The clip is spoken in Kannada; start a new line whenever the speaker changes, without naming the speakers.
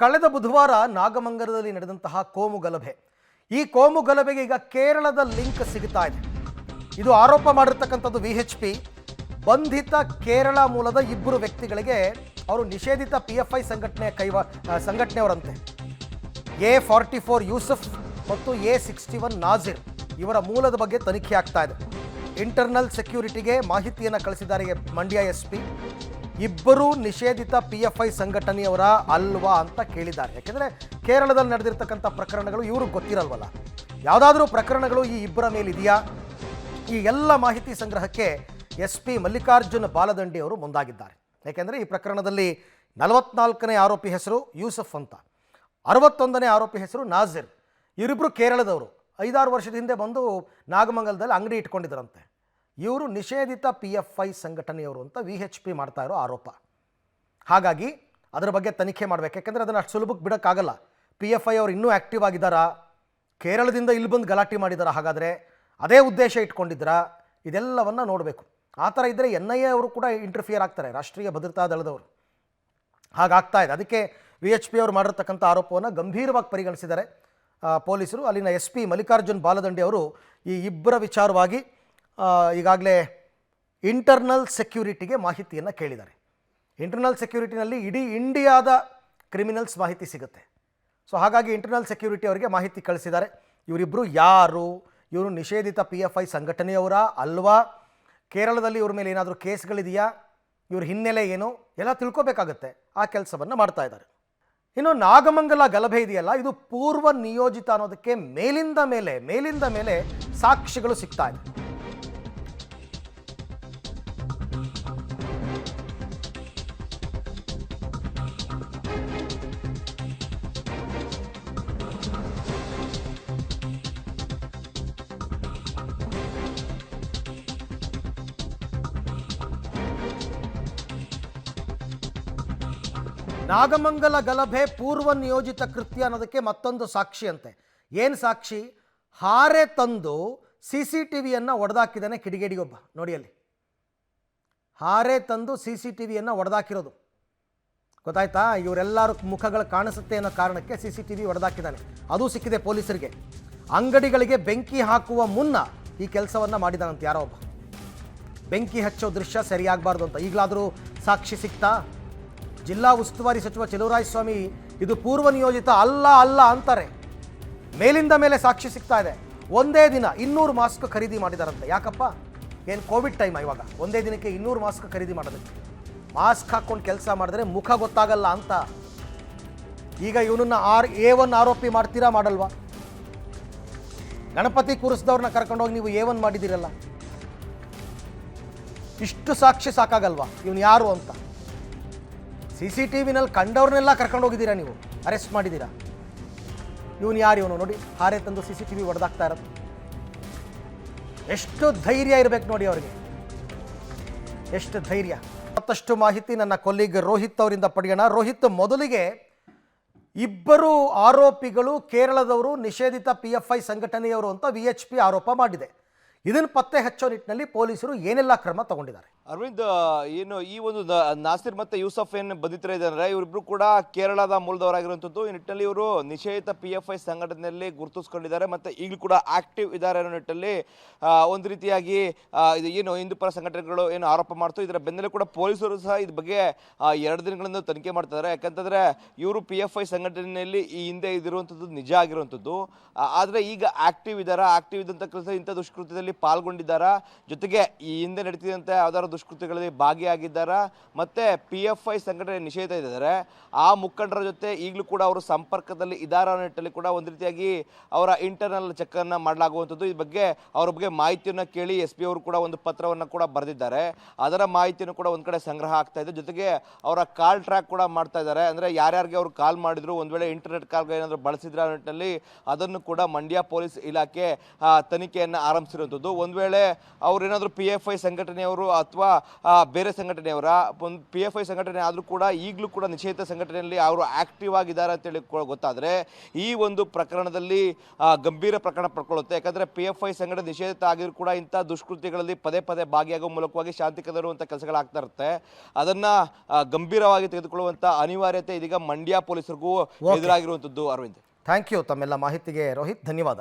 ಕಳೆದ ಬುಧವಾರ ನಾಗಮಂಗಲದಲ್ಲಿ ನಡೆದಂತಹ ಕೋಮು ಗಲಭೆ. ಈ ಕೋಮು ಗಲಭೆಗೆ ಈಗ ಕೇರಳದ ಲಿಂಕ್ ಸಿಗುತ್ತಾ ಇದೆ. ಇದು ಆರೋಪ ಮಾಡಿರ್ತಕ್ಕಂಥದ್ದು ವಿಎಚ್ಪಿ. ಬಂಧಿತ ಕೇರಳ ಮೂಲದ ಇಬ್ಬರು ವ್ಯಕ್ತಿಗಳಿಗೆ ಅವರು ನಿಷೇಧಿತ PFI ಸಂಘಟನೆಯವರಂತೆ. A44 ಯೂಸುಫ್ ಮತ್ತು A61 ನಾಜಿರ್ ಇವರ ಮೂಲದ ಬಗ್ಗೆ ತನಿಖೆ ಆಗ್ತಾ ಇದೆ. ಇಂಟರ್ನಲ್ ಸೆಕ್ಯೂರಿಟಿಗೆ ಮಾಹಿತಿಯನ್ನು ಕಳಿಸಿದ್ದಾರೆ ಮಂಡ್ಯ SP. ಇಬ್ಬರು ನಿಷೇಧಿತ PFI ಸಂಘಟನೆಯವರ ಅಲ್ವಾ ಅಂತ ಕೇಳಿದ್ದಾರೆ. ಯಾಕೆಂದರೆ ಕೇರಳದಲ್ಲಿ ನಡೆದಿರ್ತಕ್ಕಂಥ ಪ್ರಕರಣಗಳು ಇವ್ರಿಗೆ ಗೊತ್ತಿರಲ್ವಲ್ಲ. ಯಾವುದಾದ್ರೂ ಪ್ರಕರಣಗಳು ಈ ಇಬ್ಬರ ಮೇಲಿದೆಯಾ, ಈ ಎಲ್ಲ ಮಾಹಿತಿ ಸಂಗ್ರಹಕ್ಕೆ SP ಮಲ್ಲಿಕಾರ್ಜುನ್ ಬಾಲದಂಡಿ ಅವರು ಮುಂದಾಗಿದ್ದಾರೆ. ಯಾಕೆಂದರೆ ಈ ಪ್ರಕರಣದಲ್ಲಿ 44ನೇ ಆರೋಪಿ ಹೆಸರು ಯೂಸುಫ್ ಅಂತ, 61ನೇ ಆರೋಪಿ ಹೆಸರು ನಾಜಿರ್. ಇವರಿಬ್ಬರು ಕೇರಳದವರು. 5-6 ವರ್ಷದ ಹಿಂದೆ ಬಂದು ನಾಗಮಂಗಲದಲ್ಲಿ ಅಂಗಡಿ ಇಟ್ಕೊಂಡಿದ್ದರಂತೆ. ಇವರು ನಿಷೇಧಿತ PFI ಸಂಘಟನೆಯವರು ಅಂತ VHP ಮಾಡ್ತಾ ಇರೋ ಆರೋಪ. ಹಾಗಾಗಿ ಅದರ ಬಗ್ಗೆ ತನಿಖೆ ಮಾಡಬೇಕು. ಯಾಕೆಂದರೆ ಅದನ್ನು ಅಷ್ಟು ಸುಲಭಕ್ಕೆ ಬಿಡೋಕ್ಕಾಗಲ್ಲ. PFI ಅವರು ಇನ್ನೂ ಆ್ಯಕ್ಟಿವ್ ಆಗಿದ್ದಾರಾ, ಕೇರಳದಿಂದ ಇಲ್ಲಿ ಬಂದು ಗಲಾಟೆ ಮಾಡಿದಾರಾ, ಹಾಗಾದರೆ ಅದೇ ಉದ್ದೇಶ ಇಟ್ಕೊಂಡಿದ್ದರಾ, ಇದೆಲ್ಲವನ್ನು ನೋಡಬೇಕು. ಆ ಥರ ಇದ್ದರೆ NIA ಅವರು ಕೂಡ ಇಂಟರ್ಫಿಯರ್ ಆಗ್ತಾರೆ, ರಾಷ್ಟ್ರೀಯ ಭದ್ರತಾ ದಳದವರು. ಹಾಗಾಗ್ತಾ ಇದೆ. ಅದಕ್ಕೆ VHP ಅವರು ಮಾಡಿರ್ತಕ್ಕಂಥ ಆರೋಪವನ್ನು ಗಂಭೀರವಾಗಿ ಪರಿಗಣಿಸಿದ್ದಾರೆ ಪೊಲೀಸರು. ಅಲ್ಲಿನ SP ಮಲ್ಲಿಕಾರ್ಜುನ್ ಬಾಲದಂಡಿ ಅವರು ಈ ಇಬ್ಬರ ವಿಚಾರವಾಗಿ ಈಗಾಗಲೇ ಇಂಟರ್ನಲ್ ಸೆಕ್ಯೂರಿಟಿಗೆ ಮಾಹಿತಿಯನ್ನು ಕೇಳಿದ್ದಾರೆ. ಇಂಟರ್ನಲ್ ಸೆಕ್ಯೂರಿಟಿನಲ್ಲಿ ಇಡೀ ಇಂಡಿಯಾದ ಕ್ರಿಮಿನಲ್ಸ್ ಮಾಹಿತಿ ಸಿಗುತ್ತೆ. ಸೊ ಹಾಗಾಗಿ ಇಂಟರ್ನಲ್ ಸೆಕ್ಯೂರಿಟಿ ಅವರಿಗೆ ಮಾಹಿತಿ ಕಳಿಸಿದ್ದಾರೆ. ಇವರಿಬ್ಬರು ಯಾರು, ಇವರು ನಿಷೇಧಿತ PFI ಸಂಘಟನೆಯವರ ಅಲ್ವಾ, ಕೇರಳದಲ್ಲಿ ಇವ್ರ ಮೇಲೆ ಏನಾದರೂ ಕೇಸ್ಗಳಿದೆಯಾ, ಇವ್ರ ಹಿನ್ನೆಲೆ ಏನು, ಎಲ್ಲ ತಿಳ್ಕೊಬೇಕಾಗತ್ತೆ. ಆ ಕೆಲಸವನ್ನು ಮಾಡ್ತಾ ಇದ್ದಾರೆ. ಇನ್ನು ನಾಗಮಂಗಲ ಗಲಭೆ ಇದೆಯಲ್ಲ, ಇದು ಪೂರ್ವ ನಿಯೋಜಿತ ಅನ್ನೋದಕ್ಕೆ ಮೇಲಿಂದ ಮೇಲೆ ಸಾಕ್ಷಿಗಳು ಸಿಗ್ತಾ ಇದೆ. ನಾಗಮಂಗಲ ಗಲಭೆ ಪೂರ್ವ ನಿಯೋಜಿತ ಕೃತ್ಯ ಅನ್ನೋದಕ್ಕೆ ಮತ್ತೊಂದು ಸಾಕ್ಷಿ ಅಂತೆ. ಏನು ಸಾಕ್ಷಿ? ಹಾರೆ ತಂದು CCTVಯನ್ನು ಒಡೆದಾಕಿದ್ದಾನೆ ಕಿಡಿಗೇಡಿಗೊಬ್ಬ. ನೋಡಿ ಅಲ್ಲಿ ಹಾರೆ ತಂದು CCTVಯನ್ನು ಒಡೆದಾಕಿರೋದು ಗೊತ್ತಾಯ್ತಾ? ಇವರೆಲ್ಲರ ಮುಖಗಳು ಕಾಣಿಸುತ್ತೆ ಅನ್ನೋ ಕಾರಣಕ್ಕೆ CCTV ಒಡೆದಾಕಿದ್ದಾನೆ. ಅದು ಸಿಕ್ಕಿದೆ ಪೊಲೀಸರಿಗೆ. ಅಂಗಡಿಗಳಿಗೆ ಬೆಂಕಿ ಹಾಕುವ ಮುನ್ನ ಈ ಕೆಲಸವನ್ನು ಮಾಡಿದಾನಂತೆ ಯಾರೋ ಒಬ್ಬ. ಬೆಂಕಿ ಹಚ್ಚೋ ದೃಶ್ಯ ಸರಿಯಾಗಬಾರ್ದು ಅಂತ. ಈಗಲಾದರೂ ಸಾಕ್ಷಿ ಸಿಕ್ತಾ? ಜಿಲ್ಲಾ ಉಸ್ತುವಾರಿ ಸಚಿವ ಚಲುವರಾಯಸ್ವಾಮಿ ಇದು ಪೂರ್ವ ನಿಯೋಜಿತ ಅಲ್ಲ ಅಂತಾರೆ. ಮೇಲಿಂದ ಮೇಲೆ ಸಾಕ್ಷಿ ಸಿಗ್ತಾ ಇದೆ. ಒಂದೇ ದಿನ 200 ಮಾಸ್ಕ್ ಖರೀದಿ ಮಾಡಿದಾರಂತೆ. ಯಾಕಪ್ಪ? ಏನು ಕೋವಿಡ್ ಟೈಮ್ ಇವಾಗ? ಒಂದೇ ದಿನಕ್ಕೆ 200 ಮಾಸ್ಕ್ ಖರೀದಿ ಮಾಡೋದಕ್ಕೆ. ಮಾಸ್ಕ್ ಹಾಕ್ಕೊಂಡು ಕೆಲಸ ಮಾಡಿದ್ರೆ ಮುಖ ಗೊತ್ತಾಗಲ್ಲ ಅಂತ. ಈಗ ಇವನನ್ನು A1 ಆರೋಪಿ ಮಾಡ್ತೀರಾ, ಮಾಡಲ್ವಾ? ಗಣಪತಿ ಕೂರಿಸಿದವ್ರನ್ನ ಕರ್ಕೊಂಡೋಗಿ ನೀವು A1 ಮಾಡಿದ್ದೀರಲ್ಲ, ಇಷ್ಟು ಸಾಕ್ಷಿ ಸಾಕಾಗಲ್ವಾ ಇವನು ಯಾರು ಅಂತ? CCTVನಲ್ಲಿ ಕಂಡವ್ರನ್ನೆಲ್ಲ ಕರ್ಕೊಂಡು ಹೋಗಿದ್ದೀರಾ, ನೀವು ಅರೆಸ್ಟ್ ಮಾಡಿದ್ದೀರಾ. ಇವನು ಯಾರು? ಇವನು ನೋಡಿ ಹಾರೆ ತಂದು CCTV ಹೊಡೆದಾಕ್ತಾ ಇರೋದು. ಎಷ್ಟು ಧೈರ್ಯ ಇರಬೇಕು ನೋಡಿ ಅವರಿಗೆ, ಎಷ್ಟು ಧೈರ್ಯ. ಮತ್ತಷ್ಟು ಮಾಹಿತಿ ನನ್ನ ಕೊಲ್ಲಿಗ್ ರೋಹಿತ್ ಅವರಿಂದ ಪಡೆಯೋಣ. ರೋಹಿತ್, ಮೊದಲಿಗೆ ಇಬ್ಬರು ಆರೋಪಿಗಳು ಕೇರಳದವರು, ನಿಷೇಧಿತ PFI ಸಂಘಟನೆಯವರು ಅಂತ VHP ಆರೋಪ ಮಾಡಿದೆ. ಇದನ್ನು ಪತ್ತೆ ಹಚ್ಚೋ ನಿಟ್ಟಿನಲ್ಲಿ ಪೊಲೀಸರು ಏನೆಲ್ಲ ಕ್ರಮ ತಗೊಂಡಿದ್ದಾರೆ?
ಅರವಿಂದ್, ಏನು ಈ ಒಂದು ನಾಸಿರ್ ಮತ್ತು ಯೂಸಫ್ ಏನು ಬಂಧಿತರಿದ್ದಾರೆ, ಇವರಿಬ್ರು ಕೂಡ ಕೇರಳದ ಮೂಲದವರಾಗಿರುವಂಥದ್ದು. ಈ ನಿಟ್ಟಿನಲ್ಲಿ ಇವರು ನಿಷೇಧಿತ PFI ಸಂಘಟನೆಯಲ್ಲಿ ಗುರುತಿಸ್ಕೊಂಡಿದ್ದಾರೆ ಮತ್ತು ಈಗಲೂ ಕೂಡ ಆಕ್ಟಿವ್ ಇದ್ದಾರೆ ಅನ್ನೋ ನಿಟ್ಟಿನಲ್ಲಿ ಒಂದು ರೀತಿಯಾಗಿ ಇದು ಏನು ಹಿಂದೂಪರ ಸಂಘಟನೆಗಳು ಏನು ಆರೋಪ ಮಾಡ್ತು. ಇದರ ಬೆನ್ನಲ್ಲೇ ಕೂಡ ಪೊಲೀಸರು ಸಹ ಇದ್ರ ಬಗ್ಗೆ 2 ದಿನಗಳಿಂದ ತನಿಖೆ ಮಾಡ್ತಿದ್ದಾರೆ. ಯಾಕಂತಂದರೆ ಇವರು PFI ಸಂಘಟನೆಯಲ್ಲಿ ಈ ಹಿಂದೆ ಇದಿರುವಂಥದ್ದು ನಿಜ ಆಗಿರುವಂಥದ್ದು. ಆದರೆ ಈಗ ಆಕ್ಟಿವ್ ಇದ್ದಂಥ ಕೆಲಸ ಇಂಥ ದುಷ್ಕೃತ್ಯದಲ್ಲಿ ಪಾಲ್ಗೊಂಡಿದ್ದಾರಾ, ಜೊತೆಗೆ ಈ ಹಿಂದೆ ನಡೀತಿದ್ದಂತೆ ಯಾವ್ದಾದ್ರು ದುಷ್ಕೃತ್ಯಗಳಲ್ಲಿ ಭಾಗಿಯಾಗಿದ್ದಾರಾ, ಮತ್ತೆ PFI ಸಂಘಟನೆ ನಿಷೇಧ ಇದ್ದಾರೆ ಆ ಮುಖಂಡರ ಜೊತೆ ಈಗಲೂ ಕೂಡ ಅವರು ಸಂಪರ್ಕದಲ್ಲಿ ಇದ್ದಾರ ನಿಟ್ಟಲ್ಲಿ ಕೂಡ ಒಂದು ರೀತಿಯಾಗಿ ಅವರ ಇಂಟರ್ನಲ್ ಚೆಕ್ ಅನ್ನ ಮಾಡಲಾಗುವಂಥದ್ದು. ಈ ಬಗ್ಗೆ ಅವರ ಬಗ್ಗೆ ಮಾಹಿತಿಯನ್ನು ಕೇಳಿ SP ಅವರು ಕೂಡ ಒಂದು ಪತ್ರವನ್ನು ಕೂಡ ಬರೆದಿದ್ದಾರೆ. ಅದರ ಮಾಹಿತಿಯನ್ನು ಕೂಡ ಒಂದು ಕಡೆ ಸಂಗ್ರಹ ಆಗ್ತಾ ಇದೆ. ಜೊತೆಗೆ ಅವರ ಕಾಲ್ ಟ್ರ್ಯಾಕ್ ಕೂಡ ಮಾಡ್ತಾ ಇದ್ದಾರೆ. ಅಂದರೆ ಯಾರ್ಯಾರಿಗೆ ಅವರು ಕಾಲ್ ಮಾಡಿದ್ರು, ಒಂದು ವೇಳೆ ಇಂಟರ್ನೆಟ್ ಕಾಲ್ ಏನಾದರೂ ಬಳಸಿದ್ರ ನಿಟ್ಟಿನಲ್ಲಿ ಅದನ್ನು ಕೂಡ ಮಂಡ್ಯ ಪೊಲೀಸ್ ಇಲಾಖೆ ತನಿಖೆಯನ್ನು ಆರಂಭಿಸಿರುವಂಥದ್ದು. ಇರುವಂಥದ್ದು. ಒಂದು ವೇಳೆ ಅವ್ರೇನಾದರೂ PFI ಸಂಘಟನೆಯವರು ಅಥವಾ ಬೇರೆ ಸಂಘಟನೆಯವರ ಒಂದು PFI ಸಂಘಟನೆ ಆದರೂ ಕೂಡ ಈಗಲೂ ಕೂಡ ನಿಷೇಧಿತ ಸಂಘಟನೆಯಲ್ಲಿ ಅವರು ಆಕ್ಟಿವ್ ಆಗಿದ್ದಾರೆ ಅಂತೇಳಿ ಗೊತ್ತಾದರೆ ಈ ಒಂದು ಪ್ರಕರಣದಲ್ಲಿ ಗಂಭೀರ ಪ್ರಕರಣ ಪಡ್ಕೊಳ್ಳುತ್ತೆ. ಯಾಕಂದರೆ PFI ಸಂಘಟನೆ ನಿಷೇಧಿತ ಆಗಿದ್ರು ಕೂಡ ಇಂಥ ದುಷ್ಕೃತ್ಯಗಳಲ್ಲಿ ಪದೇ ಪದೇ ಭಾಗಿಯಾಗುವ ಮೂಲಕವಾಗಿ ಶಾಂತಿ ಕದರುವಂಥ ಕೆಲಸಗಳಾಗ್ತಾ ಇರುತ್ತೆ. ಅದನ್ನು ಗಂಭೀರವಾಗಿ ತೆಗೆದುಕೊಳ್ಳುವಂಥ ಅನಿವಾರ್ಯತೆ ಇದೀಗ ಮಂಡ್ಯ ಪೊಲೀಸರಿಗೂ ಎದುರಾಗಿರುವಂಥದ್ದು. ಅರವಿಂದ್,
ಥ್ಯಾಂಕ್ ಯು ತಮ್ಮೆಲ್ಲ ಮಾಹಿತಿಗೆ ರೋಹಿತ್, ಧನ್ಯವಾದ.